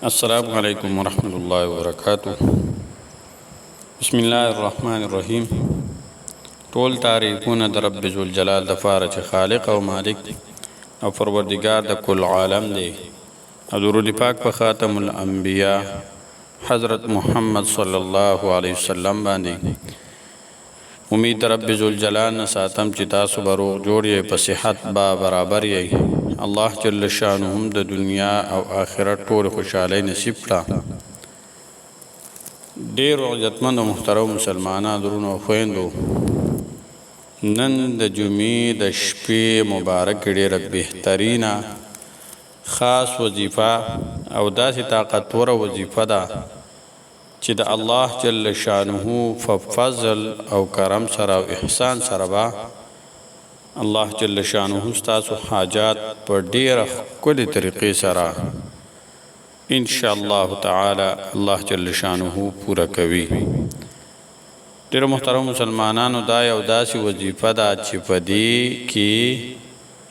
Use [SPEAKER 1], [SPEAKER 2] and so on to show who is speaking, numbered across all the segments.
[SPEAKER 1] السلام علیکم ورحمۃ اللہ وبرکاتہ. بسم الله الرحمن الرحیم. ټول تعریفونه د رب ذوالجلال دپاره چې خالق او مالک او پروردگار د کل عالم دی، او درود پاک په خاتم الانبیاء حضرت محمد صلی الله علیه وسلم باندې. امید رب ذوالجلال نه ساتم چې تاسو به روغ جوړ یې، په صحت با برابر یې. الله جل شانه هم د دنیا او آخرت ټول خوشحالی نصیب کړه. ډېر عزتمند او محترم مسلمانانو، درونو او خویندو، نن د جمعې د شپې مبارک ډېره بهترینه خاص وظیفه او داسې طاقتوره وظیفه ده چې د الله جل شانه په فضل او کرم سره او احسان سره به الله جل شانه ستاسو حاجات په ډیره ښکلې طریقې سره ان شاء الله تعالی الله جل شانه پوره کوي. ډیرو محترم مسلمانانو، دا یو داسې وظیفه ده چې په دې کې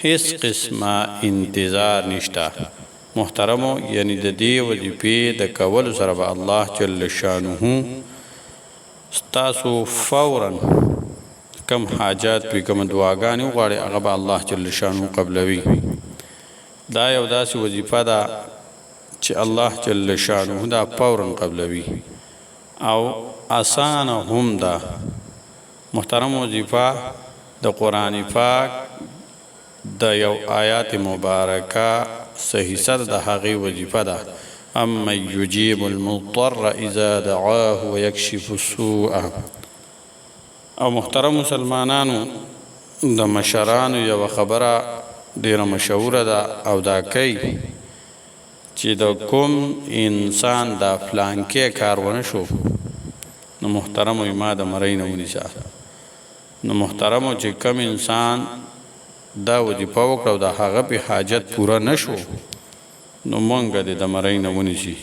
[SPEAKER 1] هیڅ قسمه انتظار نشته. محترمو، یعنی د دې وظیفې د کولو سره به الله جل شانه ستاسو فوراً کم حاجات وي، کم دعاګانې وغواړئ، هغه به الله جل شانه قبلوي. دا یو داسې وظیفه ده چې الله جل شانه دا فوراً قبلوي او اسانه هم ده. محترم، وظیفه د قرآن پاک د یو آیات مبارکه صحیح سر د هغې وظیفه ده. امن یجیب المضطر اذا دعاه ویکشف السوء. او محترم مسلمانانو، د مشرانو یو خبره ډیره مشهوره ده او دا کوي چې د کوم انسان دا فلانکې کار ونه شو، نو محترمو ما د مرۍ نه ونیسه. نو محترمو، چې کم انسان دا وظیفه وکړه او د هغه په حاجت پوره نه شو، نو مونږ دې د مرۍ نه ونیسي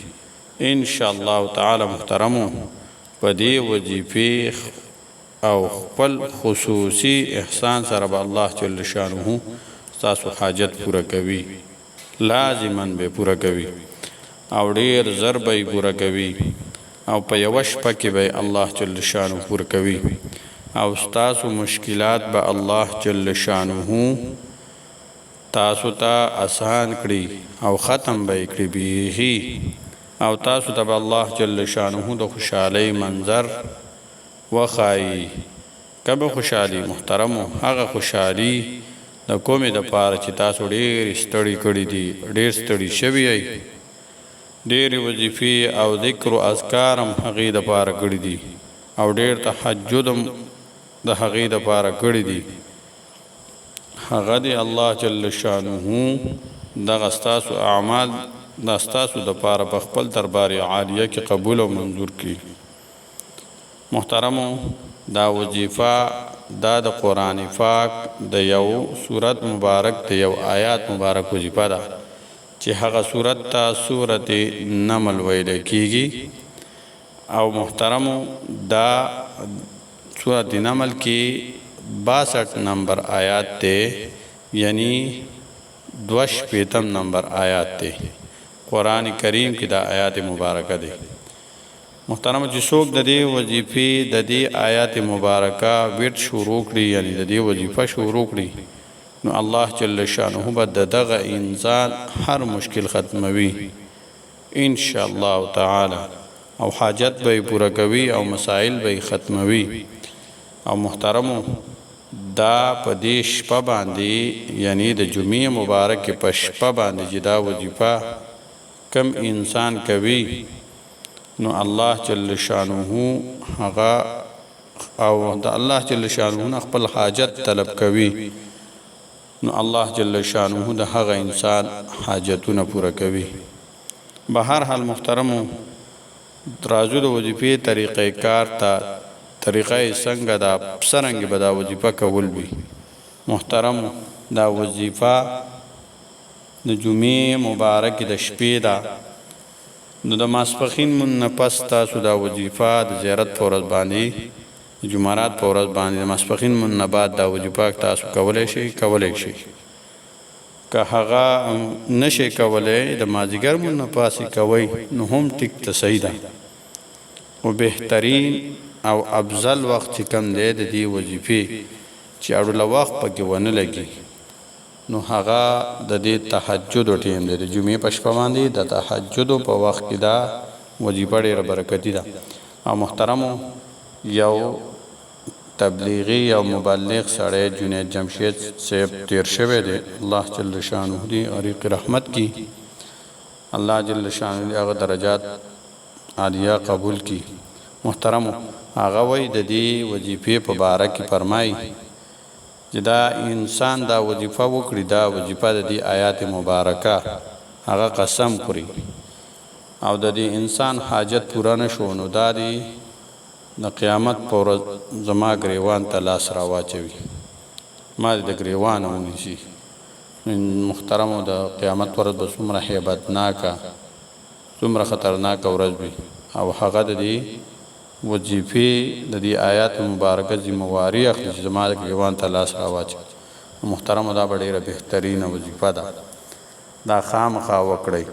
[SPEAKER 1] ان شاء الله تعالی. محترمو، په دې وظیفې او خپل خصوصي احسان سره به الله جل شانه ستاسو حاجت پوره کوي، لازما به پوره کوي او ډیر زر به پوره کوي او په یوه شپه کې به الله جل شانه پوره کوي او ستاسو مشکلات به الله جل شانه تاسو ته آسان کړي او ختم به یې کړي بیخي، او تاسو ته به الله جل شانه د خوشحالۍ منظر وخایي. کبه خوشحالي محترمو، هغه خوشحالي د کومې دپاره چې تاسو ډېر ستړي کړي دي، ډېر ستړي شوي یئ، ډېرې وظیفې او ذکر و اذکار هم هغې دپاره کړي دي او ډېر تهجد هم د هغې دپاره کړي دي. هغه دې الله جل شانه دغه ستاسو اعمال دا ستاسو دپاره په خپل دربار عالیه کې قبول او منظور کړي. محترمو، دا وظیفه دا د قرآن پاک د یو سورت مبارک د یو آیات مبارک وظیفه ده چې هغه سورت ته سورت نمل ویل کیږي. او محترمو، دا سورت نمل کې 62 نمبر آیات ته، یعنی 62 نمبر آیات ته قرآن کریم کې دا آیات مبارکه ده. محترم، چې څوک د دې وظیفې د دې آیات مبارکه ویټ شروع کړي، یعنی د دې وظیفه شروع کړي، نو الله جل شانه به د دغه انسان هر مشکل ختموي ان شاء الله تعالی، او حاجت به یې پوره کوي او مسائل به یې ختموي. او محترمو، دا په دې شپه باندې، یعنی د جمعې مبارک په شپه باندې چې دا وظیفه کم انسان کوي، نو الله جل شانه هغه او د الله جل شانه خپل حاجت طلب کوي، نو الله جل شانه د هغه انسان حاجتونه پوره کوي. به هر حال محترمو، راځو د وظیفې طریقې کار ته، طریقه څنګه ده، څرنګه به دا وظیفه کول وي. محترمو، دا وظیفه د جمعې مبارک د شپې ده. نو د ماسپښین نه پس تاسو دا وظیفه د زیارت په ورځ باندې، د جمعرات په ورځ باندې، د ماسپښین نه بعد دا وظیفه تاسو کولی شئ. که هغه نشي کولی د مازدیګر مونځ نه پاسې کوئ نو هم ټیک ته صحیح ده او بهترین او افضل وخت چې کم دی د دې وظیفې چې اړوله وخت پکې ونه لګي نو هغه د دې تهجد ټیم دی د جمعې په شپه باندې د تهجد په وخت کې دا وظیفه ډېره برکتي ده او محترمو یو تبلیغي او مبلغ سړی جنید جمشید صاحب تیر شوی دی الله جل شانه دی عریق رحمت کی الله جل شانه دی هغه درجات عالیه قبول کی محترمو هغه وای د دې وظیفې په باره کې فرمایي چې دا انسان دا وظیفه وکړي دا وظیفه د دې آیات مبارکه هغه قسم خوري او د دې انسان حاجت پوره نشو نو دا دی د قیامت په ورځ زما ګریوان ته لاس راواچوي ما د ګریوانه ونیسي محترمو د قیامت ورځ به څومره هیبتناکه څومره خطرناکه ورځ وي او هغه د دې وظیفې د دې آیات مبارکه ذمهواري اخلي چې زما د ګریوان ته لاس راواچوي محترمو دا به ډېره بهترینه وظیفه ده دا خامخا وکړئ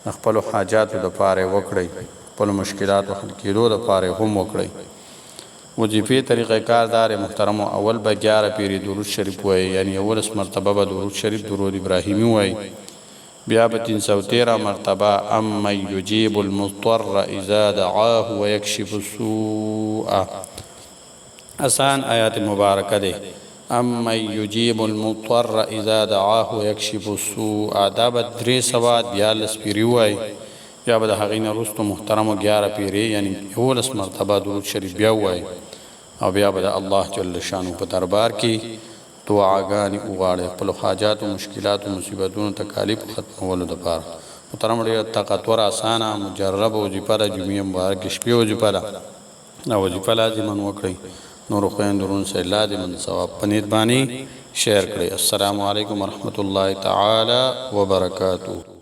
[SPEAKER 1] د خپلو حاجاتو دپاره وکړئ خپلو مشکلاتو حل کېدو دپاره هم وکړئ وظیفې طریقه کار دار محترمو اول به 11 پیری درود شریف وایي یعنی اولس مرتبه به درود شریف درود ابراهیمی وایي بیا به 313 مرتبه اما یجیب المضطر اذا دعاه ویکشف السوء آسان آیات مبارکه ده اما یجیب المضطر اذا دعاه ویکشف السوء دا به 342 پیری وایي یا به د هغې نه وروسته محترمو 11 پیرې یعنی 11 مرتبه درود شریف بیا ووایي او بیا به د الله جل شانو په دربار کې دعاګانې وغواړئ خپلو حاجاتو مشکلاتو مصیبتونو تکالیف ختمولو دپاره محترمو ډېره طاقتور اسانه مجربه وظیفه ده جمعې مبارکې شپې وظیفه ده دا وظیفه لازما وکړئ نورو خویندو ورونو سره لازما د ثواب په نیت باندې شیر کړئ السلام علیکم ورحمة الله تعالی وبرکاته